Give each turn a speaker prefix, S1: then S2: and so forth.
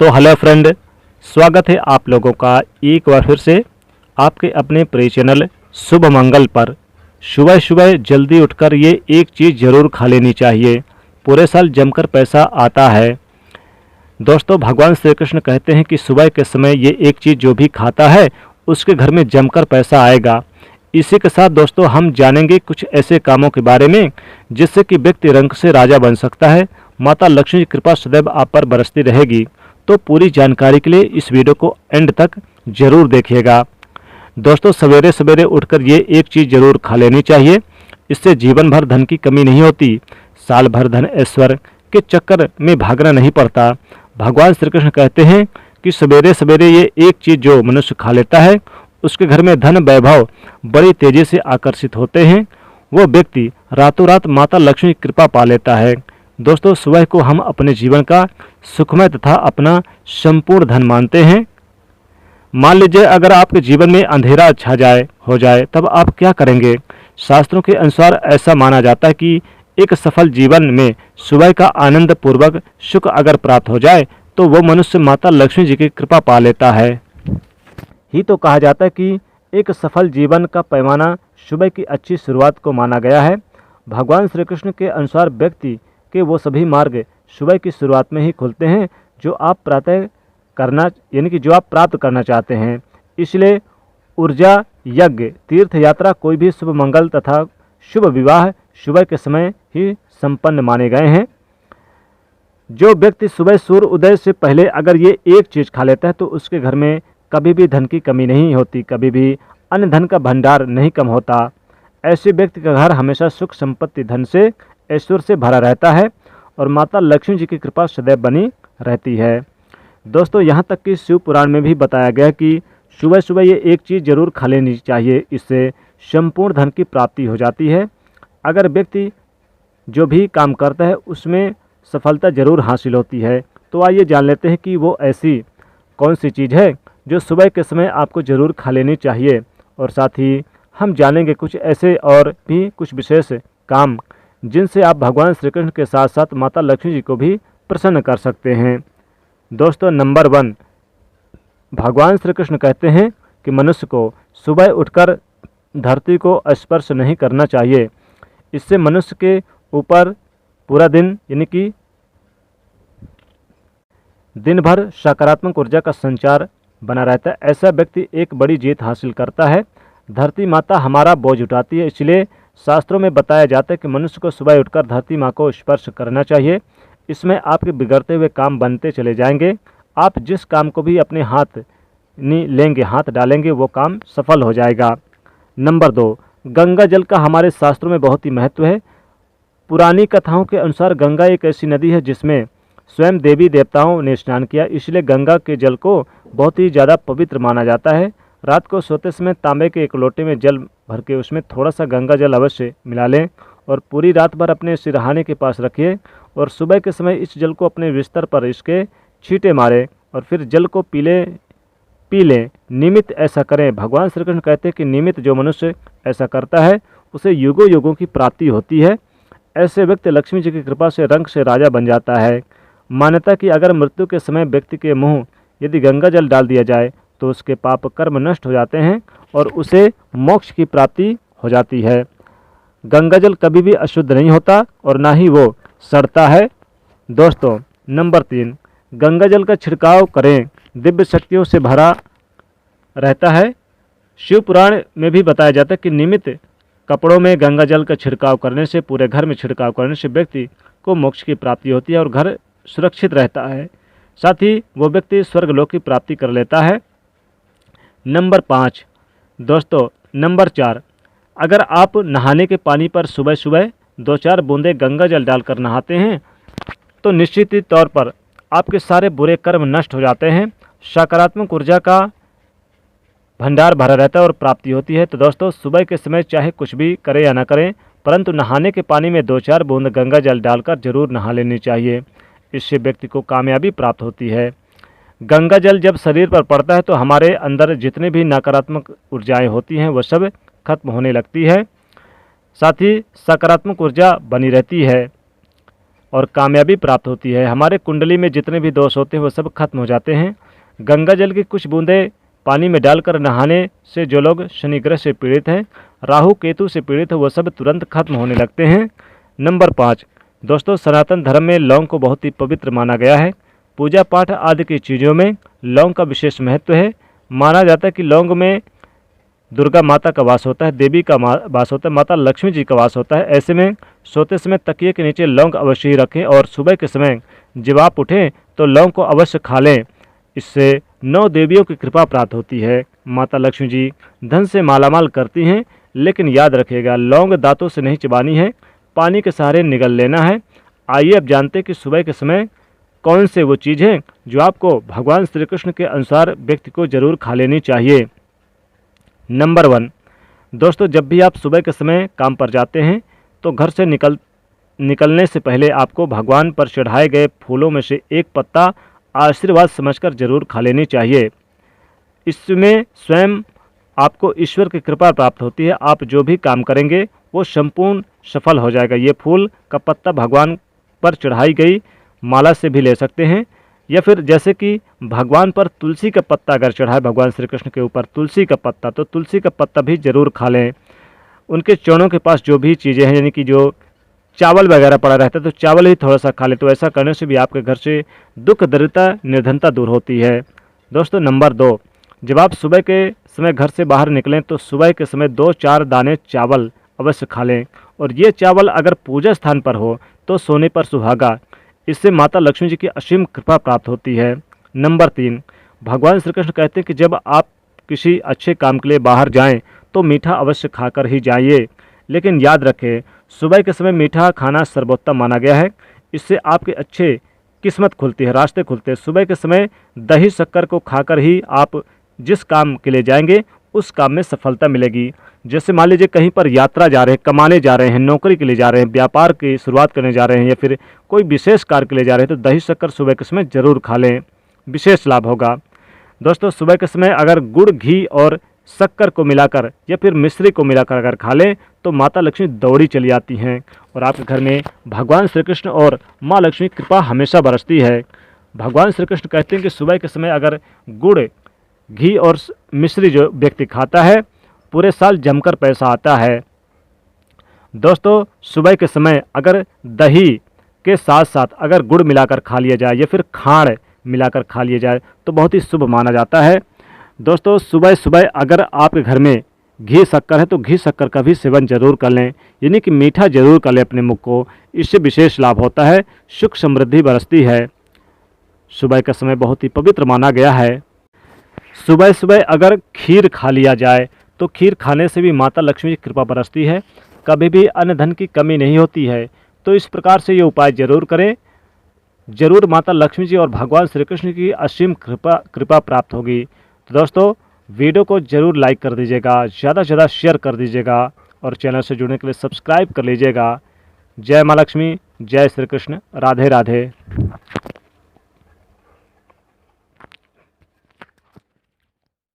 S1: तो hello friend, स्वागत है आप लोगों का एक बार फिर से आपके अपने प्रिय चैनल शुभ मंगल पर। सुबह सुबह जल्दी उठकर ये एक चीज़ ज़रूर खा लेनी चाहिए, पूरे साल जमकर पैसा आता है। दोस्तों, भगवान श्री कृष्ण कहते हैं कि सुबह के समय ये एक चीज़ जो भी खाता है उसके घर में जमकर पैसा आएगा। इसी के साथ दोस्तों हम जानेंगे कुछ ऐसे कामों के बारे में जिससे कि व्यक्ति रंग से राजा बन सकता है। माता लक्ष्मी की कृपा सदैव आप पर बरसती रहेगी। तो पूरी जानकारी के लिए इस वीडियो को एंड तक जरूर देखिएगा। दोस्तों, सवेरे सवेरे उठकर ये एक चीज़ जरूर खा लेनी चाहिए। इससे जीवन भर धन की कमी नहीं होती, साल भर धन ऐश्वर्य के चक्कर में भागना नहीं पड़ता। भगवान श्री कृष्ण कहते हैं कि सवेरे सवेरे ये एक चीज़ जो मनुष्य खा लेता है उसके घर में धन वैभव बड़ी तेजी से आकर्षित होते हैं। वो व्यक्ति रातों रात माता लक्ष्मी की कृपा पा लेता है। दोस्तों, सुबह को हम अपने जीवन का सुखमय तथा अपना संपूर्ण धन मानते हैं। मान लीजिए अगर आपके जीवन में अंधेरा छा जाए हो जाए तब आप क्या करेंगे? शास्त्रों के अनुसार ऐसा माना जाता है कि एक सफल जीवन में सुबह का आनंद पूर्वक सुख अगर प्राप्त हो जाए तो वो मनुष्य माता लक्ष्मी जी की कृपा पा लेता है। ही तो कहा जाता है कि एक सफल जीवन का पैमाना सुबह की अच्छी शुरुआत को माना गया है। भगवान श्री कृष्ण के अनुसार व्यक्ति के वो सभी मार्ग सुबह की शुरुआत में ही खुलते हैं जो आप प्रातः करना यानी कि जो आप प्राप्त करना चाहते हैं। इसलिए ऊर्जा, यज्ञ, तीर्थ यात्रा, कोई भी शुभ मंगल तथा शुभ विवाह सुबह के समय ही संपन्न माने गए हैं। जो व्यक्ति सुबह सूर्य उदय से पहले अगर ये एक चीज़ खा लेता है तो उसके घर में कभी भी धन की कमी नहीं होती, कभी भी अन्य धन का भंडार नहीं कम होता। ऐसे व्यक्ति का घर हमेशा सुख संपत्ति, धन से, ऐश्वर्य से भरा रहता है और माता लक्ष्मी जी की कृपा सदैव बनी रहती है। दोस्तों, यहाँ तक कि शिव पुराण में भी बताया गया कि सुबह सुबह ये एक चीज़ जरूर खा लेनी चाहिए, इससे संपूर्ण धन की प्राप्ति हो जाती है। अगर व्यक्ति जो भी काम करता है उसमें सफलता जरूर हासिल होती है। तो आइए जान लेते हैं कि वो ऐसी कौन सी चीज़ है जो सुबह के समय आपको ज़रूर खा लेनी चाहिए। और साथ ही हम जानेंगे कुछ ऐसे और भी कुछ विशेष काम जिनसे आप भगवान श्री कृष्ण के साथ साथ माता लक्ष्मी जी को भी प्रसन्न कर सकते हैं। दोस्तों, नंबर 1, भगवान श्री कृष्ण कहते हैं कि मनुष्य को सुबह उठकर धरती को स्पर्श नहीं करना चाहिए। इससे मनुष्य के ऊपर पूरा दिन यानी कि दिन भर सकारात्मक ऊर्जा का संचार बना रहता है। ऐसा व्यक्ति एक बड़ी जीत हासिल करता है। धरती माता हमारा बोझ उठाती है, इसलिए शास्त्रों में बताया जाता है कि मनुष्य को सुबह उठकर धरती माँ को स्पर्श करना चाहिए। इसमें आपके बिगड़ते हुए काम बनते चले जाएंगे। आप जिस काम को भी अपने हाथ लेंगे, हाथ डालेंगे, वो काम सफल हो जाएगा। नंबर 2, गंगा जल का हमारे शास्त्रों में बहुत ही महत्व है। पुरानी कथाओं के अनुसार गंगा एक ऐसी नदी है जिसमें स्वयं देवी देवताओं ने स्नान किया, इसलिए गंगा के जल को बहुत ही ज़्यादा पवित्र माना जाता है। रात को सोते समय तांबे के एक लोटे में जल भर के उसमें थोड़ा सा गंगा जल अवश्य मिला लें और पूरी रात भर अपने सिरहाने के पास रखिए और सुबह के समय इस जल को अपने बिस्तर पर इसके छींटे मारें और फिर जल को पी लें। नियमित ऐसा करें। भगवान श्री कृष्ण कहते हैं कि नियमित जो मनुष्य ऐसा करता है उसे युगों युगों की प्राप्ति होती है। ऐसे व्यक्ति लक्ष्मी जी की कृपा से रंग से राजा बन जाता है। मान्यता कि अगर मृत्यु के समय व्यक्ति के मुंह यदि गंगा जल डाल दिया जाए तो उसके पाप कर्म नष्ट हो जाते हैं और उसे मोक्ष की प्राप्ति हो जाती है। गंगा जल कभी भी अशुद्ध नहीं होता और ना ही वो सड़ता है। दोस्तों, नंबर 3, गंगा जल का छिड़काव करें, दिव्य शक्तियों से भरा रहता है। शिव पुराण में भी बताया जाता है कि नियमित कपड़ों में गंगा जल का छिड़काव करने से, पूरे घर में छिड़काव करने से व्यक्ति को मोक्ष की प्राप्ति होती है और घर सुरक्षित रहता है। साथ ही वो व्यक्ति स्वर्गलोक की प्राप्ति कर लेता है। नंबर 5, दोस्तों, नंबर 4, अगर आप नहाने के पानी पर सुबह सुबह 2-4 बूंदे गंगा जल डालकर नहाते हैं तो निश्चित ही तौर पर आपके सारे बुरे कर्म नष्ट हो जाते हैं, सकारात्मक ऊर्जा का भंडार भरा रहता है और प्राप्ति होती है। तो दोस्तों, सुबह के समय चाहे कुछ भी करें या ना करें, परंतु नहाने के पानी में 2-4 बूंद गंगा जल डालकर जरूर नहा लेनी चाहिए। इससे व्यक्ति को कामयाबी प्राप्त होती है। गंगा जल जब शरीर पर पड़ता है तो हमारे अंदर जितने भी नकारात्मक ऊर्जाएं होती हैं वह सब खत्म होने लगती है, साथ ही सकारात्मक ऊर्जा बनी रहती है। और कामयाबी प्राप्त होती है। हमारे कुंडली में जितने भी दोष होते हैं वो सब खत्म हो जाते हैं। गंगा जल की कुछ बूंदें पानी में डालकर नहाने से जो लोग शनि ग्रह से पीड़ित हैं, राहु केतु से पीड़ित है, वो सब तुरंत खत्म होने लगते हैं। नंबर 5 दोस्तों, सनातन धर्म में लौंग को बहुत ही पवित्र माना गया है। पूजा पाठ आदि की चीज़ों में लौंग का विशेष महत्व है। माना जाता है कि लौंग में दुर्गा माता का वास होता है, देवी का वास होता है, माता लक्ष्मी जी का वास होता है। ऐसे में सोते समय तकिए के नीचे लौंग अवश्य ही रखें और सुबह के समय जब आप उठें तो लौंग को अवश्य खा लें। इससे 9 देवियों की कृपा प्राप्त होती है। माता लक्ष्मी जी धन से मालामाल करती हैं, लेकिन याद रखिएगा लौंग दांतों से नहीं चबानी है, पानी के सहारे निगल लेना है। आइए अब जानते हैं कि सुबह के समय कौन से वो चीज़ हैं जो आपको भगवान श्री कृष्ण के अनुसार व्यक्ति को जरूर खा लेनी चाहिए। नंबर 1 दोस्तों, जब भी आप सुबह के समय काम पर जाते हैं तो घर से निकलने से पहले आपको भगवान पर चढ़ाए गए फूलों में से एक पत्ता आशीर्वाद समझकर जरूर खा लेनी चाहिए। इसमें स्वयं आपको ईश्वर की कृपा प्राप्त होती है। आप जो भी काम करेंगे वो संपूर्ण सफल हो जाएगा। ये फूल का पत्ता भगवान पर चढ़ाई गई माला से भी ले सकते हैं, या फिर जैसे कि भगवान पर तुलसी का पत्ता अगर चढ़ाए भगवान श्री कृष्ण के ऊपर तुलसी का पत्ता, तो तुलसी का पत्ता भी जरूर खा लें। उनके चरणों के पास जो भी चीज़ें हैं, यानी कि जो चावल वगैरह पड़ा रहता है तो चावल ही थोड़ा सा खा लें। तो ऐसा करने से भी आपके घर से दुख दरिद्रता निर्धनता दूर होती है। दोस्तों नंबर 2, जब आप सुबह के समय घर से बाहर निकलें तो सुबह के समय 2-4 दाने चावल अवश्य खा लें, और ये चावल अगर पूजा स्थान पर हो तो सोने पर सुहागा। इससे माता लक्ष्मी जी की असीम कृपा प्राप्त होती है। नंबर 3, भगवान श्री कृष्ण कहते हैं कि जब आप किसी अच्छे काम के लिए बाहर जाएं तो मीठा अवश्य खाकर ही जाइए, लेकिन याद रखें सुबह के समय मीठा खाना सर्वोत्तम माना गया है। इससे आपके अच्छे किस्मत खुलती है, रास्ते खुलते हैं। सुबह के समय दही शक्कर को खाकर ही आप जिस काम के लिए जाएंगे उस काम में सफलता मिलेगी। जैसे मान लीजिए कहीं पर यात्रा जा रहे हैं, कमाने जा रहे हैं, नौकरी के लिए जा रहे हैं, व्यापार की शुरुआत करने जा रहे हैं, या फिर कोई विशेष कार्य के लिए जा रहे हैं तो दही शक्कर सुबह के समय जरूर खा लें, विशेष लाभ होगा। दोस्तों सुबह के समय अगर गुड़, घी और शक्कर को मिलाकर या फिर मिश्री को मिलाकर अगर खा लें तो माता लक्ष्मी दौड़ी चली आती हैं और आपके घर में भगवान श्री कृष्ण और माँ लक्ष्मी कृपा हमेशा बरसती है। भगवान श्री कृष्ण कहते हैं कि सुबह के समय अगर गुड़, घी और मिश्री जो व्यक्ति खाता है पूरे साल जमकर पैसा आता है। दोस्तों सुबह के समय अगर दही के साथ साथ अगर गुड़ मिलाकर खा लिया जाए या फिर खांड मिलाकर खा लिया जाए तो बहुत ही शुभ माना जाता है। दोस्तों सुबह सुबह अगर आपके घर में घी शक्कर है तो घी शक्कर का भी सेवन जरूर कर लें, यानी कि मीठा जरूर कर लें अपने मुख को, इससे विशेष लाभ होता है, सुख समृद्धि बरसती है। सुबह का समय बहुत ही पवित्र माना गया है। सुबह सुबह अगर खीर खा लिया जाए तो खीर खाने से भी माता लक्ष्मी की कृपा बरसती है, कभी भी अन्न धन की कमी नहीं होती है। तो इस प्रकार से ये उपाय जरूर करें, जरूर माता लक्ष्मी जी और भगवान श्री कृष्ण की असीम कृपा प्राप्त होगी। तो दोस्तों वीडियो को जरूर लाइक कर दीजिएगा, ज़्यादा से ज़्यादा शेयर कर दीजिएगा और चैनल से जुड़ने के लिए सब्सक्राइब कर लीजिएगा। जय माँ लक्ष्मी, जय श्री कृष्ण, राधे राधे।